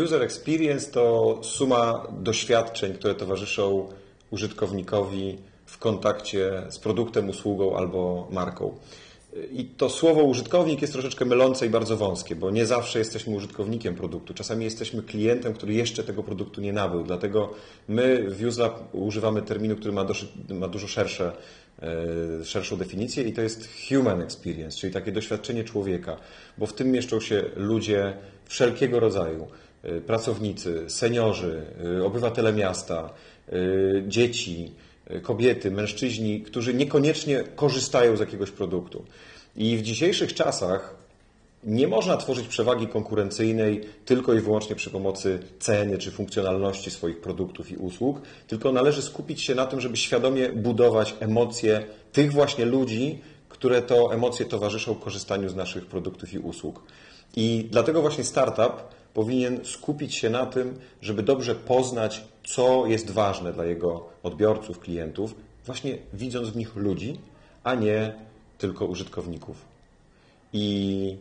User experience to suma doświadczeń, które towarzyszą użytkownikowi w kontakcie z produktem, usługą albo marką. I to słowo użytkownik jest troszeczkę mylące i bardzo wąskie, bo nie zawsze jesteśmy użytkownikiem produktu. Czasami jesteśmy klientem, który jeszcze tego produktu nie nabył. Dlatego my w UseLab używamy terminu, który ma dużo szerszą definicję i to jest human experience, czyli takie doświadczenie człowieka, bo w tym mieszczą się ludzie wszelkiego rodzaju, pracownicy, seniorzy, obywatele miasta, dzieci, kobiety, mężczyźni, którzy niekoniecznie korzystają z jakiegoś produktu. I w dzisiejszych czasach nie można tworzyć przewagi konkurencyjnej tylko i wyłącznie przy pomocy ceny czy funkcjonalności swoich produktów i usług, tylko należy skupić się na tym, żeby świadomie budować emocje tych właśnie ludzi, które to emocje towarzyszą korzystaniu z naszych produktów i usług. I dlatego właśnie startup powinien skupić się na tym, żeby dobrze poznać, co jest ważne dla jego odbiorców, klientów, właśnie widząc w nich ludzi, a nie tylko użytkowników. I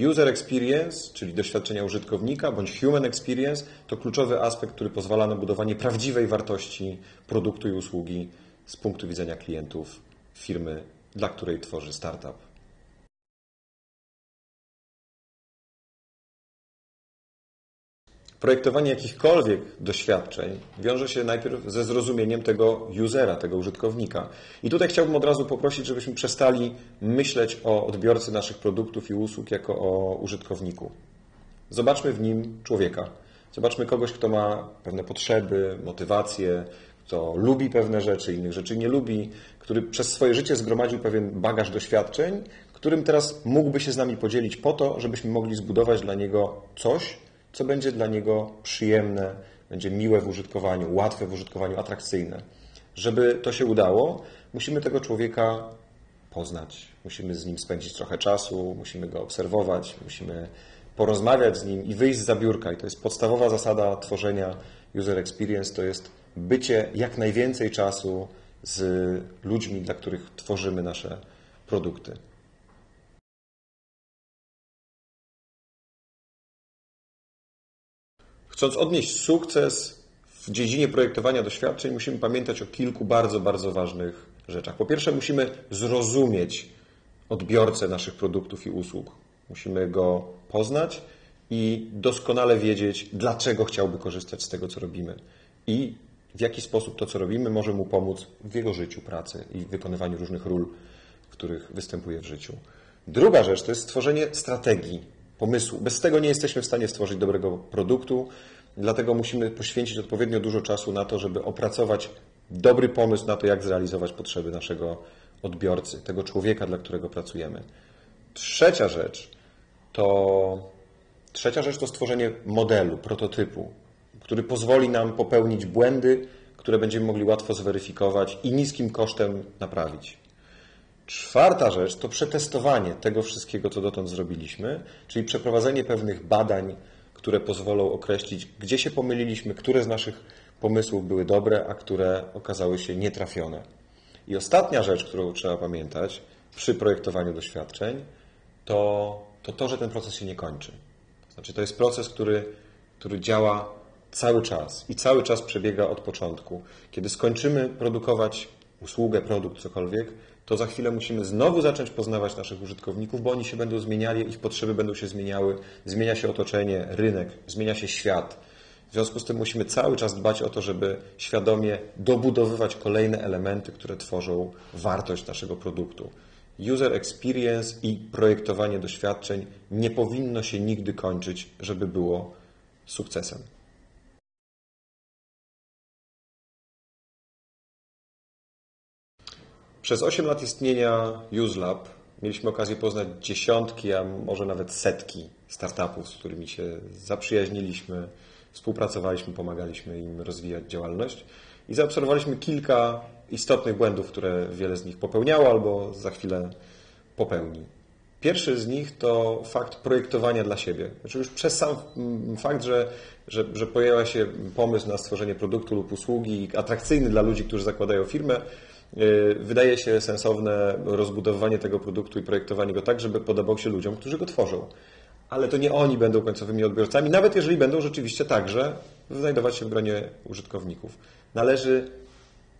user experience, czyli doświadczenia użytkownika, bądź human experience, to kluczowy aspekt, który pozwala na budowanie prawdziwej wartości produktu i usługi z punktu widzenia klientów firmy, dla której tworzy startup. Projektowanie jakichkolwiek doświadczeń wiąże się najpierw ze zrozumieniem tego usera, tego użytkownika. I tutaj chciałbym od razu poprosić, żebyśmy przestali myśleć o odbiorcy naszych produktów i usług jako o użytkowniku. Zobaczmy w nim człowieka. Zobaczmy kogoś, kto ma pewne potrzeby, motywacje, kto lubi pewne rzeczy, innych rzeczy nie lubi, który przez swoje życie zgromadził pewien bagaż doświadczeń, którym teraz mógłby się z nami podzielić po to, żebyśmy mogli zbudować dla niego coś, co będzie dla niego przyjemne, będzie miłe w użytkowaniu, łatwe w użytkowaniu, atrakcyjne. Żeby to się udało, musimy tego człowieka poznać, musimy z nim spędzić trochę czasu, musimy go obserwować, musimy porozmawiać z nim i wyjść z biurka. I to jest podstawowa zasada tworzenia user experience, to jest bycie jak najwięcej czasu z ludźmi, dla których tworzymy nasze produkty. Chcąc odnieść sukces w dziedzinie projektowania doświadczeń, musimy pamiętać o kilku bardzo, bardzo ważnych rzeczach. Po pierwsze, musimy zrozumieć odbiorcę naszych produktów i usług. Musimy go poznać i doskonale wiedzieć, dlaczego chciałby korzystać z tego, co robimy i w jaki sposób to, co robimy, może mu pomóc w jego życiu, pracy i w wykonywaniu różnych ról, w których występuje w życiu. Druga rzecz to jest stworzenie strategii, pomysłu. Bez tego nie jesteśmy w stanie stworzyć dobrego produktu, dlatego musimy poświęcić odpowiednio dużo czasu na to, żeby opracować dobry pomysł na to, jak zrealizować potrzeby naszego odbiorcy, tego człowieka, dla którego pracujemy. Trzecia rzecz to stworzenie modelu, prototypu, który pozwoli nam popełnić błędy, które będziemy mogli łatwo zweryfikować i niskim kosztem naprawić. Czwarta rzecz to przetestowanie tego wszystkiego, co dotąd zrobiliśmy, czyli przeprowadzenie pewnych badań, które pozwolą określić, gdzie się pomyliliśmy, które z naszych pomysłów były dobre, a które okazały się nietrafione. I ostatnia rzecz, którą trzeba pamiętać przy projektowaniu doświadczeń, to, że ten proces się nie kończy. Znaczy, to jest proces, który działa cały czas i cały czas przebiega od początku. Kiedy skończymy produkować usługę, produkt, cokolwiek, to za chwilę musimy znowu zacząć poznawać naszych użytkowników, bo oni się będą zmieniali, ich potrzeby będą się zmieniały, zmienia się otoczenie, rynek, zmienia się świat. W związku z tym musimy cały czas dbać o to, żeby świadomie dobudowywać kolejne elementy, które tworzą wartość naszego produktu. User experience i projektowanie doświadczeń nie powinno się nigdy kończyć, żeby było sukcesem. Przez 8 lat istnienia UseLab mieliśmy okazję poznać dziesiątki, a może nawet setki startupów, z którymi się zaprzyjaźniliśmy, współpracowaliśmy, pomagaliśmy im rozwijać działalność i zaobserwowaliśmy kilka istotnych błędów, które wiele z nich popełniało albo za chwilę popełni. Pierwszy z nich to fakt projektowania dla siebie. Znaczy już przez sam fakt, że pojawia się pomysł na stworzenie produktu lub usługi atrakcyjny dla ludzi, którzy zakładają firmę, wydaje się sensowne rozbudowywanie tego produktu i projektowanie go tak, żeby podobał się ludziom, którzy go tworzą. ale to nie oni będą końcowymi odbiorcami, nawet jeżeli będą rzeczywiście także znajdować się w gronie użytkowników. Należy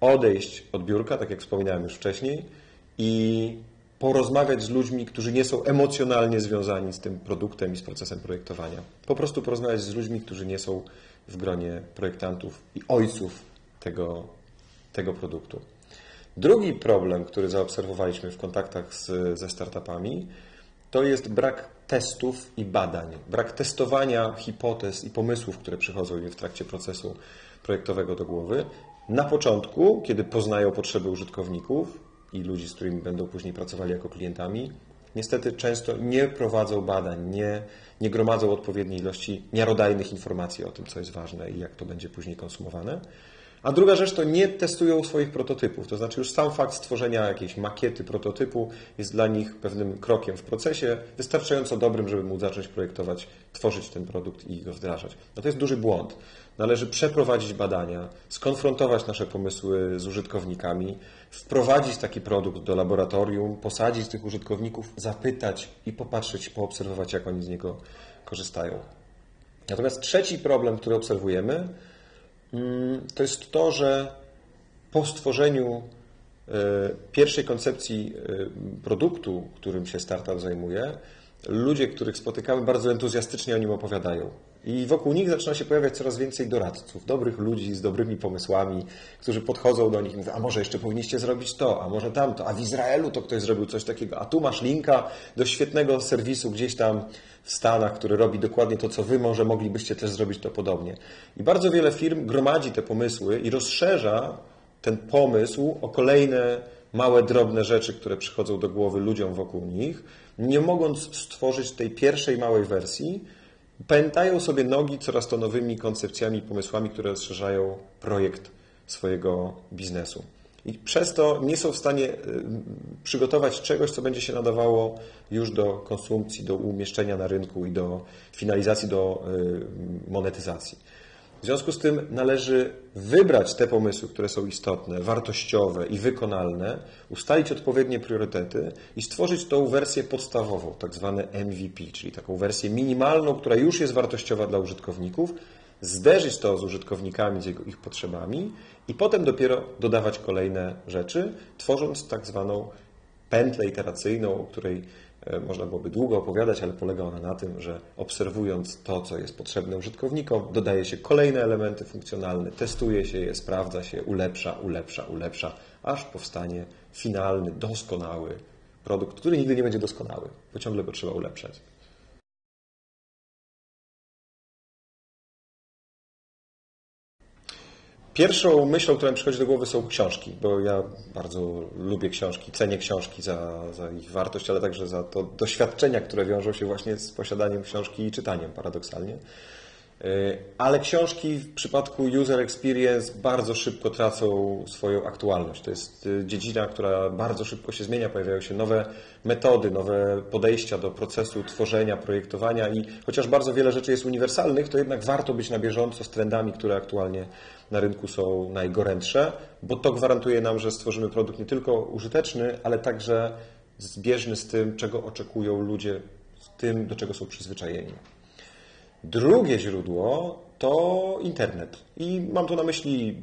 odejść od biurka, tak jak wspominałem już wcześniej, i porozmawiać z ludźmi, którzy nie są emocjonalnie związani z tym produktem i z procesem projektowania. Po prostu porozmawiać z ludźmi, którzy nie są w gronie projektantów i ojców tego produktu. Drugi problem, który zaobserwowaliśmy w kontaktach ze startupami, to jest brak testów i badań, brak testowania hipotez i pomysłów, które przychodzą im w trakcie procesu projektowego do głowy. Na początku, kiedy poznają potrzeby użytkowników i ludzi, z którymi będą później pracowali jako klientami, niestety często nie prowadzą badań, nie gromadzą odpowiedniej ilości miarodajnych informacji o tym, co jest ważne i jak to będzie później konsumowane. A druga rzecz to nie testują swoich prototypów, to znaczy już sam fakt stworzenia jakiejś makiety prototypu jest dla nich pewnym krokiem w procesie, wystarczająco dobrym, żeby móc zacząć projektować, tworzyć ten produkt i go wdrażać. No to jest duży błąd. Należy przeprowadzić badania, skonfrontować nasze pomysły z użytkownikami, wprowadzić taki produkt do laboratorium, posadzić tych użytkowników, zapytać i popatrzeć, poobserwować, jak oni z niego korzystają. Natomiast trzeci problem, który obserwujemy, to jest to, że po stworzeniu pierwszej koncepcji produktu, którym się startup zajmuje, ludzie, których spotykamy, bardzo entuzjastycznie o nim opowiadają. I wokół nich zaczyna się pojawiać coraz więcej doradców, dobrych ludzi z dobrymi pomysłami, którzy podchodzą do nich i mówią, a może jeszcze powinniście zrobić to, a może tamto, a w Izraelu to ktoś zrobił coś takiego, a tu masz linka do świetnego serwisu gdzieś tam w Stanach, który robi dokładnie to, co wy może moglibyście też zrobić to podobnie. I bardzo wiele firm gromadzi te pomysły i rozszerza ten pomysł o kolejne małe, drobne rzeczy, które przychodzą do głowy ludziom wokół nich, nie mogąc stworzyć tej pierwszej małej wersji, pętają sobie nogi coraz to nowymi koncepcjami, pomysłami, które rozszerzają projekt swojego biznesu. I przez to nie są w stanie przygotować czegoś, co będzie się nadawało już do konsumpcji, do umieszczenia na rynku i do finalizacji, do monetyzacji. W związku z tym należy wybrać te pomysły, które są istotne, wartościowe i wykonalne, ustalić odpowiednie priorytety i stworzyć tą wersję podstawową, tak zwane MVP, czyli taką wersję minimalną, która już jest wartościowa dla użytkowników, zderzyć to z użytkownikami, z ich potrzebami i potem dopiero dodawać kolejne rzeczy, tworząc tak zwaną pętlę iteracyjną, o której można byłoby długo opowiadać, ale polega ona na tym, że obserwując to, co jest potrzebne użytkownikom, dodaje się kolejne elementy funkcjonalne, testuje się je, sprawdza się, ulepsza, aż powstanie finalny, doskonały produkt, który nigdy nie będzie doskonały, bo ciągle go trzeba ulepszać. Pierwszą myślą, która mi przychodzi do głowy, są książki, bo ja bardzo lubię książki, cenię książki za ich wartość, ale także za to doświadczenia, które wiążą się właśnie z posiadaniem książki i czytaniem, paradoksalnie. Ale książki w przypadku user experience bardzo szybko tracą swoją aktualność. To jest dziedzina, która bardzo szybko się zmienia, pojawiają się nowe metody, nowe podejścia do procesu tworzenia, projektowania i chociaż bardzo wiele rzeczy jest uniwersalnych, to jednak warto być na bieżąco z trendami, które aktualnie na rynku są najgorętsze, bo to gwarantuje nam, że stworzymy produkt nie tylko użyteczny, ale także zbieżny z tym, czego oczekują ludzie, z tym, do czego są przyzwyczajeni. Drugie źródło to internet. I mam tu na myśli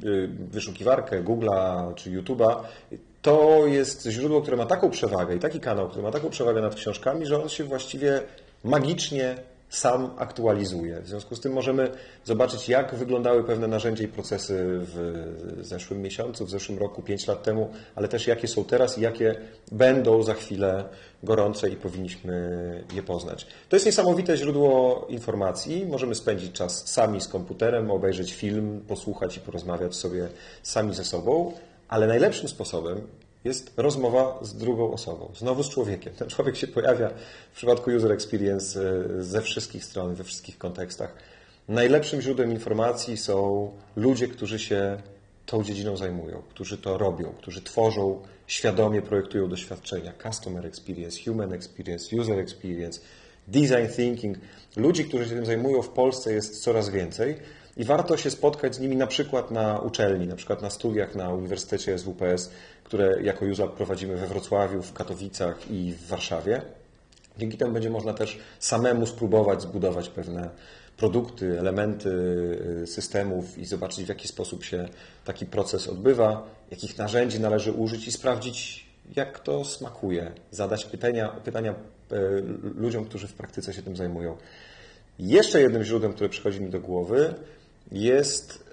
wyszukiwarkę Google'a czy YouTube'a. To jest źródło, które ma taką przewagę i taki kanał, który ma taką przewagę nad książkami, że on się właściwie magicznie sam aktualizuje. W związku z tym możemy zobaczyć, jak wyglądały pewne narzędzia i procesy w zeszłym miesiącu, w zeszłym roku, 5 lat temu, ale też jakie są teraz i jakie będą za chwilę gorące i powinniśmy je poznać. To jest niesamowite źródło informacji. Możemy spędzić czas sami z komputerem, obejrzeć film, posłuchać i porozmawiać sobie sami ze sobą, ale najlepszym sposobem jest rozmowa z drugą osobą, znowu z człowiekiem. Ten człowiek się pojawia w przypadku user experience ze wszystkich stron, we wszystkich kontekstach. Najlepszym źródłem informacji są ludzie, którzy się tą dziedziną zajmują, którzy to robią, którzy tworzą, świadomie projektują doświadczenia. Customer experience, human experience, user experience, design thinking. Ludzi, którzy się tym zajmują w Polsce jest coraz więcej i warto się spotkać z nimi na przykład na uczelni, na przykład na studiach na Uniwersytecie SWPS, które jako UseLab prowadzimy we Wrocławiu, w Katowicach i w Warszawie. Dzięki temu będzie można też samemu spróbować zbudować pewne produkty, elementy systemów i zobaczyć, w jaki sposób się taki proces odbywa, jakich narzędzi należy użyć i sprawdzić, jak to smakuje. Zadać pytania ludziom, którzy w praktyce się tym zajmują. Jeszcze jednym źródłem, które przychodzi mi do głowy, jest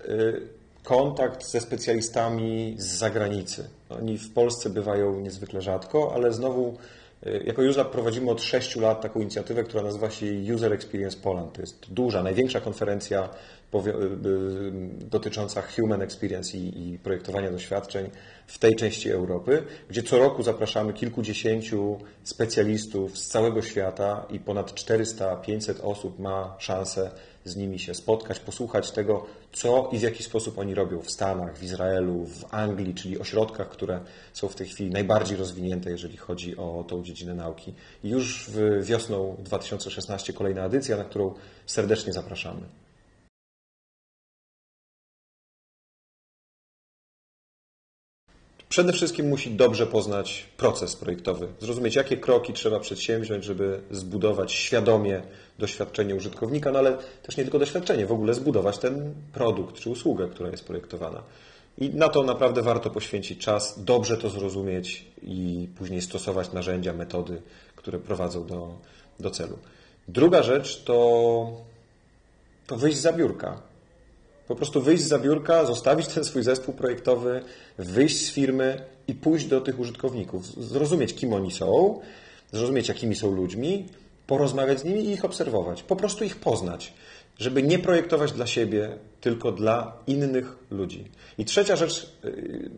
kontakt ze specjalistami z zagranicy. Oni w Polsce bywają niezwykle rzadko, ale znowu jako UseLab prowadzimy od 6 lat taką inicjatywę, która nazywa się User Experience Poland. To jest duża, największa konferencja dotycząca human experience i projektowania doświadczeń w tej części Europy, gdzie co roku zapraszamy kilkudziesięciu specjalistów z całego świata i ponad 400-500 osób ma szansę z nimi się spotkać, posłuchać tego, co i w jaki sposób oni robią w Stanach, w Izraelu, w Anglii, czyli ośrodkach, które są w tej chwili najbardziej rozwinięte, jeżeli chodzi o tą dziedzinę nauki. I już wiosną 2016 kolejna edycja, na którą serdecznie zapraszamy. Przede wszystkim musi dobrze poznać proces projektowy, zrozumieć, jakie kroki trzeba przedsięwziąć, żeby zbudować świadomie doświadczenie użytkownika, no ale też nie tylko doświadczenie, w ogóle zbudować ten produkt czy usługę, która jest projektowana. I na to naprawdę warto poświęcić czas, dobrze to zrozumieć i później stosować narzędzia, metody, które prowadzą do celu. Druga rzecz to wyjść za biurka. Po prostu wyjść za biurka, zostawić ten swój zespół projektowy, wyjść z firmy i pójść do tych użytkowników. Zrozumieć, kim oni są, zrozumieć, jakimi są ludźmi, porozmawiać z nimi i ich obserwować. Po prostu ich poznać, żeby nie projektować dla siebie, tylko dla innych ludzi. I trzecia rzecz,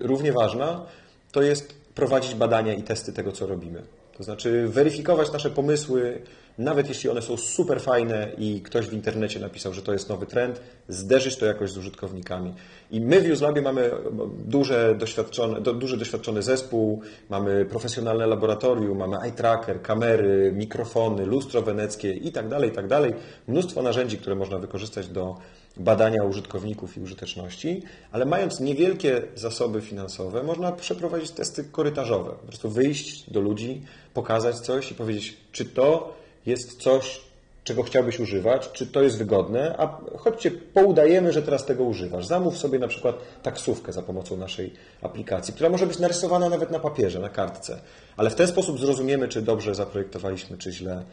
równie ważna, to jest prowadzić badania i testy tego, co robimy. To znaczy weryfikować nasze pomysły, nawet jeśli one są super fajne i ktoś w internecie napisał, że to jest nowy trend, zderzyć to jakoś z użytkownikami. I my w UseLabie mamy duży doświadczony zespół, mamy profesjonalne laboratorium, mamy eye tracker, kamery, mikrofony, lustro weneckie i tak dalej. Mnóstwo narzędzi, które można wykorzystać do badania użytkowników i użyteczności, ale mając niewielkie zasoby finansowe, można przeprowadzić testy korytarzowe. Po prostu wyjść do ludzi, pokazać coś i powiedzieć, czy to jest coś, czego chciałbyś używać, czy to jest wygodne, a chodźcie, poudajemy, że teraz tego używasz. Zamów sobie na przykład taksówkę za pomocą naszej aplikacji, która może być narysowana nawet na papierze, na kartce, ale w ten sposób zrozumiemy, czy dobrze zaprojektowaliśmy, czy źle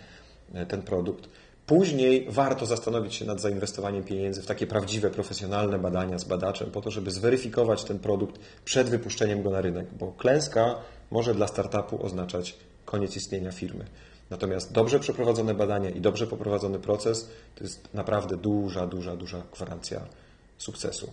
ten produkt. Później warto zastanowić się nad zainwestowaniem pieniędzy w takie prawdziwe, profesjonalne badania z badaczem, po to, żeby zweryfikować ten produkt przed wypuszczeniem go na rynek, bo klęska może dla startupu oznaczać koniec istnienia firmy. Natomiast dobrze przeprowadzone badania i dobrze poprowadzony proces to jest naprawdę duża gwarancja sukcesu.